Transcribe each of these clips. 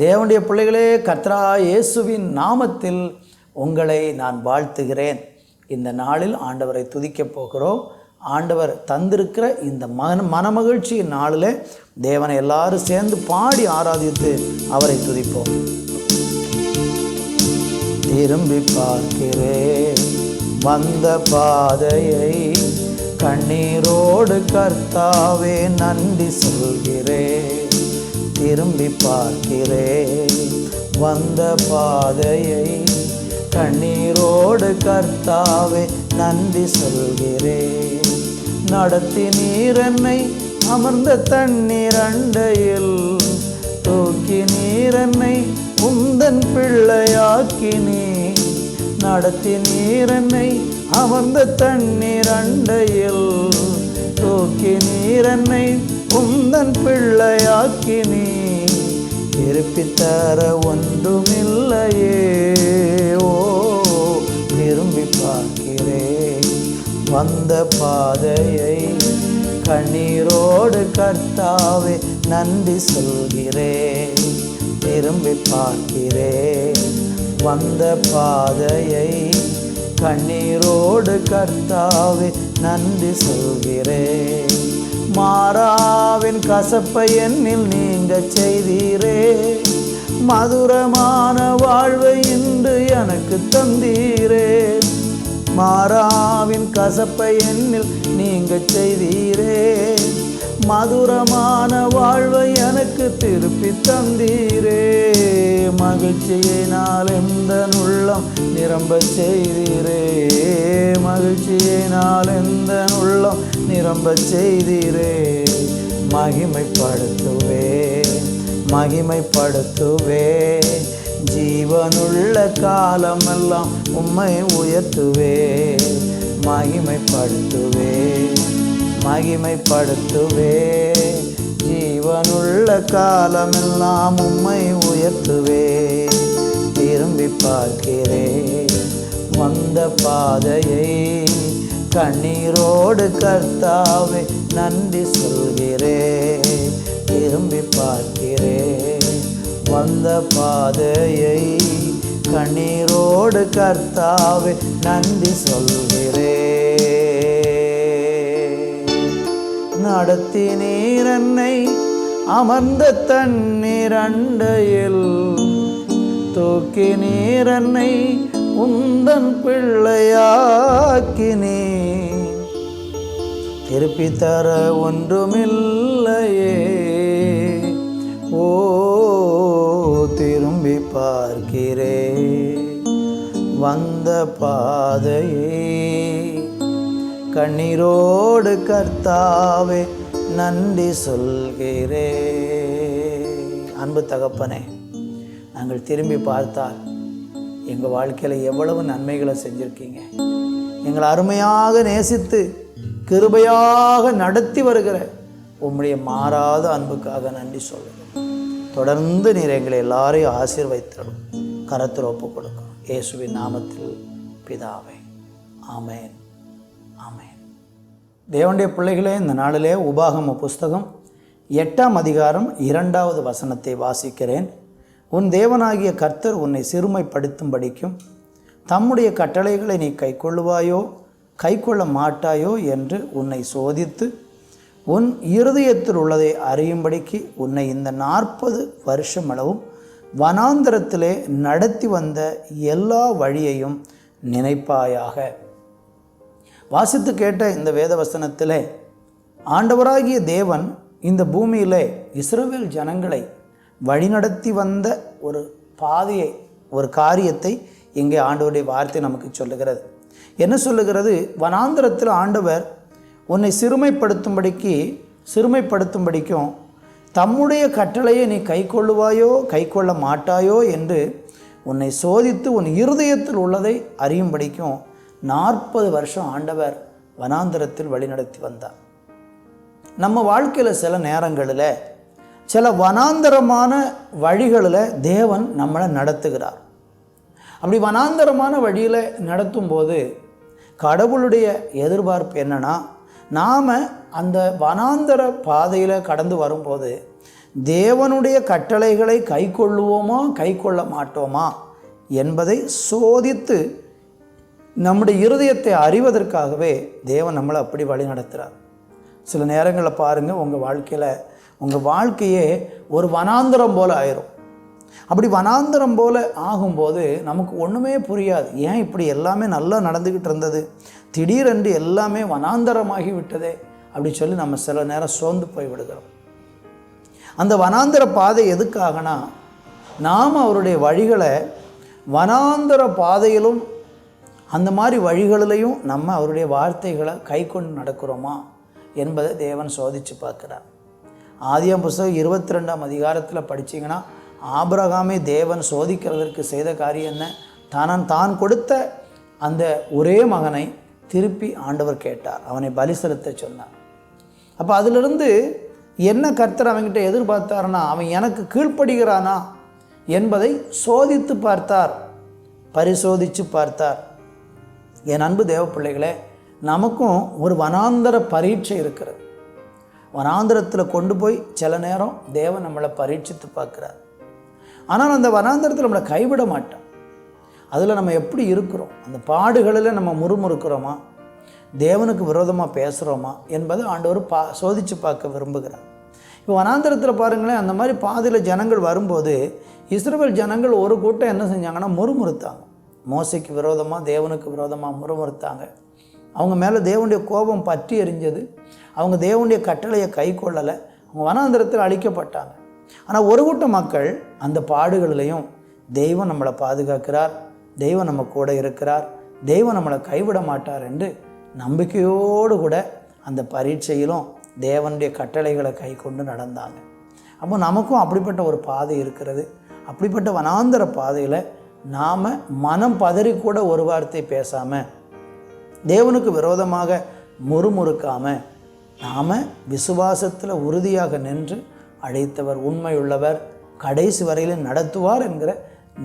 தேவனுடைய பிள்ளைகளே, கர்த்தராகிய இயேசுவின் நாமத்தில் உங்களை நான் வாழ்த்துகிறேன். இந்த நாளில் ஆண்டவரை துதிக்கப் போகிறோம். ஆண்டவர் தந்திருக்கிற இந்த மனமகிழ்ச்சியின் நாளில் தேவனை எல்லாரும் சேர்ந்து பாடி ஆராதித்து அவரை துதிப்போம். திரும்பி பார்க்கிறேன் வந்த பாதையை, கண்ணீரோடு கர்த்தாவே நன்றி சொல்கிறேன். திரும்பி பார்க்கிறேன் வந்த பாதையை, கண்ணீரோடு கர்த்தாவே நன்றி சொல்கிறேன். நடத்தி நீர் என்னை அமர்ந்த தண்ணீர் அண்டையில், தூக்கி நீர் என்னை உந்தன் பிள்ளையாக்கினே. நடத்தி நீர் என்னை அமர்ந்த தண்ணீர் அண்டையில், தூக்கி நீர் என்னை உந்தன் பிள்ளையாக்கினே. திருப்பித்தர ஒன்றுமில்லையே, ஓ திரும்பி பார்க்கிறேன் வந்த பாதையை, கண்ணீரோடு கர்த்தாவே நன்றி சொல்கிறேன். திரும்பி பார்க்கிறேன் வந்த பாதையை, கண்ணீரோடு கர்த்தாவே நன்றி சொல்கிறேன். மாறாவின் கசப்பை என்னில் நீங்க செய்தீரே, மதுரமான வாழ்வை இன்று எனக்கு தந்தீரே. மாறாவின் கசப்பை என்னில் நீங்க செய்தீரே, மதுரமான வாழ்வை எனக்கு திருப்பி தந்தீரே. மகிழ்ச்சியினால் எந்த உள்ளம் நிரம்ப செய்தீரே, மகிழ்ச்சியினால் எந்த உள்ளம் நிரம்ப செய்தீரே. மகிமைப்படுத்துவே மகிமைப்படுத்துவே, ஜீவனுள்ள காலமெல்லாம் உம்மை உயர்த்துவே. மகிமைப்படுத்துவே மகிமைப்படுத்துவே, ஜீவனுள்ள காலமெல்லாம் உம்மை உயர்த்துவே. திரும்பி பார்க்கிறேன் வந்த பாதையை, கண்ணீரோடு கர்த்தாவே நன்றி சொல்கிறேன். திரும்பி பார்க்கிறேன் வந்த பாதையை, கண்ணீரோடு கர்த்தாவே நன்றி சொல்கிறேன். நடத்தி நீர் என்னை அமர்ந்த தண்ணீர் அண்டையில், தூக்கி நீர் என்னை உந்தன் பிள்ளையாக்கினே. திருப்பி தர ஒன்றுமில்லையே, ஓ திரும்பி பார்க்கிறேன் வந்த பாதையே, கண்ணீரோடு கர்த்தாவே நன்றி சொல்கிறேன். அன்பு தகப்பனே, நாங்கள் திரும்பி பார்த்தால் எங்கள் வாழ்க்கையில் எவ்வளவு நன்மைகளை செஞ்சுருக்கீங்க. எங்களை அருமையாக நேசித்து கிருபையாக நடத்தி வருகிற உம்முடைய மாறாத அன்புக்காக நன்றி சொல்லுங்கள். தொடர்ந்து நீர் எங்களை எல்லாரையும் ஆசீர்வதித்தரும். கரத்தில் ஒப்பு கொடுக்கும் இயேசுவின் நாமத்தில் பிதாவே, ஆமேன் ஆமேன். தேவனுடைய பிள்ளைகளே, இந்த நாளிலே உபாகம புஸ்தகம் 8ஆம் அதிகாரம் 2வது வசனத்தை வாசிக்கிறேன். உன் தேவனாகிய கர்த்தர் உன்னை சிறுமைப்படுத்தும்படிக்கும் தம்முடைய கட்டளைகளை நீ கைக்கொள்ளுவாயோ கைக்கொள்ள மாட்டாயோ என்று உன்னை சோதித்து உன் இருதயத்தில் உள்ளதை அறியும்படிக்கு உன்னை இந்த 40 வருஷம் அளவும் வனாந்தரத்திலே நடத்தி வந்த எல்லா வழியையும் நினைப்பாயாக. வாசித்து கேட்ட இந்த வேத வசனத்திலே ஆண்டவராகிய தேவன் இந்த பூமியிலே இஸ்ரவேல் ஜனங்களை வழிநடத்தி வந்த ஒரு பாதையை, ஒரு காரியத்தை இங்கே ஆண்டவருடைய வார்த்தை நமக்கு சொல்லுகிறது. என்ன சொல்லுகிறது? வனாந்தரத்தில் ஆண்டவர் உன்னை சிறுமைப்படுத்தும்படிக்கும் தம்முடைய கட்டளையை நீ கைக்கொள்ளுவாயோ கைக்கொள்ள மாட்டாயோ என்று உன்னை சோதித்து உன் இருதயத்தில் உள்ளதை அறியும்படிக்கும் 40 வருஷம் ஆண்டவர் வனாந்தரத்தில் வழிநடத்தி வந்தார். நம்ம வாழ்க்கையில் சில நேரங்களில் சில வனாந்தரமான வழிகளில் தேவன் நம்மளை நடத்துகிறார். அப்படி வனாந்தரமான வழியில் நடத்தும் போது கடவுளுடைய எதிர்பார்ப்பு என்னன்னா, நாம் அந்த வனாந்தர பாதையில் கடந்து வரும்போது தேவனுடைய கட்டளைகளை கை கொள்ளுவோமா கை கொள்ள மாட்டோமா என்பதை சோதித்து நம்முடைய இருதயத்தை அறிவதற்காகவே தேவன் நம்மளை அப்படி வழி நடத்துகிறார். சில நேரங்களில் பாருங்கள், உங்கள் வாழ்க்கையே ஒரு வனாந்தரம் போல் ஆயிரும். அப்படி வனாந்தரம் போல் ஆகும்போது நமக்கு ஒன்றுமே புரியாது. ஏன் இப்படி எல்லாமே நல்லா நடந்துக்கிட்டு இருந்தது, திடீரென்று எல்லாமே வனாந்தரமாகி விட்டதே அப்படி சொல்லி நம்ம சில நேரம் சோர்ந்து போய் விடுகிறோம். அந்த வனாந்தர பாதை எதுக்காகனா, நாம் அவருடைய வழிகளை வனாந்தர பாதையிலும் அந்த மாதிரி வழிகளிலையும் நம்ம அவருடைய வார்த்தைகளை கை கொண்டு நடக்கிறோமா என்பதை தேவன் சோதித்து பார்க்குறார். ஆதியாகமம் புஸ்தகம் 22ஆம் அதிகாரத்தில் படித்தீங்கன்னா, ஆபிரகாமை தேவன் சோதிக்கிறதற்கு செய்த காரியம் என்ன? தான் கொடுத்த அந்த ஒரே மகனை திருப்பி ஆண்டவர் கேட்டார், அவனை பலி செலுத்த சொன்னார். அப்போ அதிலிருந்து என்ன கர்த்தர் அவன்கிட்ட எதிர்பார்த்தார்னா, அவன் எனக்கு கீழ்ப்படுகிறானா என்பதை சோதித்து பார்த்தார், பரிசோதித்து பார்த்தார். என் அன்பு தேவ பிள்ளைகளே, நமக்கும் ஒரு வனாந்தர பரீட்சை இருக்கிறது. வனாந்தரத்தில் கொண்டு போய் சில நேரம் தேவன் நம்மளை பரீட்சித்து பார்க்குறார். ஆனால் அந்த வனாந்தரத்தில் நம்மளை கைவிட மாட்டோம். அதில் நம்ம எப்படி இருக்கிறோம், அந்த பாடுகளில் நம்ம முறுமுறுக்கிறோமா, தேவனுக்கு விரோதமாக பேசுகிறோமா என்பதை ஆண்டவர் சோதித்து பார்க்க விரும்புகிறார். இப்போ வனாந்தரத்தில் பாருங்களேன், அந்த மாதிரி பாதையில் ஜனங்கள் வரும்போது இஸ்ரவேல் ஜனங்கள் ஒரு கூட்டம் என்ன செஞ்சாங்கன்னா முறுமுறுத்தாங்க. மோசைக்கு விரோதமாக தேவனுக்கு விரோதமாக முறுமுறுத்தாங்க. அவங்க மேலே தேவனுடைய கோபம் பற்றி எரிஞ்சது. அவங்க தேவனுடைய கட்டளையை கை கொள்ளலை. அவங்க வனாந்தரத்தில் அழிக்கப்பட்டாங்க. ஆனால் ஒரு கூட்ட மக்கள் அந்த பாடுகளிலையும் தெய்வம் நம்மளை பாதுகாக்கிறார், தெய்வம் நம்ம கூட இருக்கிறார், தெய்வம் நம்மளை கைவிட மாட்டார் என்று நம்பிக்கையோடு கூட அந்த பரீட்சையிலும் தேவனுடைய கட்டளைகளை கை கொண்டு நடந்தாங்க. அப்போ நமக்கும் அப்படிப்பட்ட ஒரு பாதை இருக்கிறது. அப்படிப்பட்ட வனாந்தர பாதையில் நாம் மனம் பதறி கூட ஒரு வார்த்தை பேசாமல், தேவனுக்கு விரோதமாக முறுமுறுக்காமல், நாம் விசுவாசத்தில் உறுதியாக நின்று அழைத்தவர் உண்மையுள்ளவர், கடைசி வரையில் நடத்துவார் என்கிற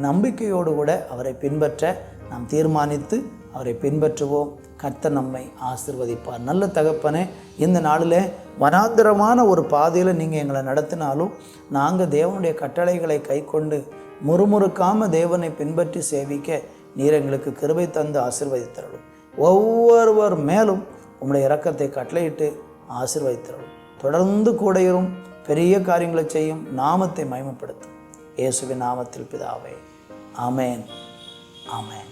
நம்பிக்கையோடு கூட அவரை பின்பற்ற நாம் தீர்மானித்து அவரை பின்பற்றுவோம். கர்த்தர் நம்மை ஆசீர்வதிப்பார். நல்ல தகப்பனே, இந்த நாளில் வனாந்தரமான ஒரு பாதையில் நீங்கள் எங்களை நடத்தினாலும் நாங்கள் தேவனுடைய கட்டளைகளை கை கொண்டு முறுமுறுக்காமல் தேவனை பின்பற்றி சேவிக்க நீர் எங்களுக்கு கிருபை தந்து ஆசீர்வதித்தருளும். ஒவ்வொருவர் மேலும் உங்களுடைய இரக்கத்தை கட்டளையிட்டு ஆசீர்வதித்தருளும். தொடர்ந்து கூடையும் பெரிய காரியங்களை செய்யும், நாமத்தை மகிமைப்படுத்தும். இயேசுவின் நாமத்தில் பிதாவே, ஆமேன், ஆமேன்.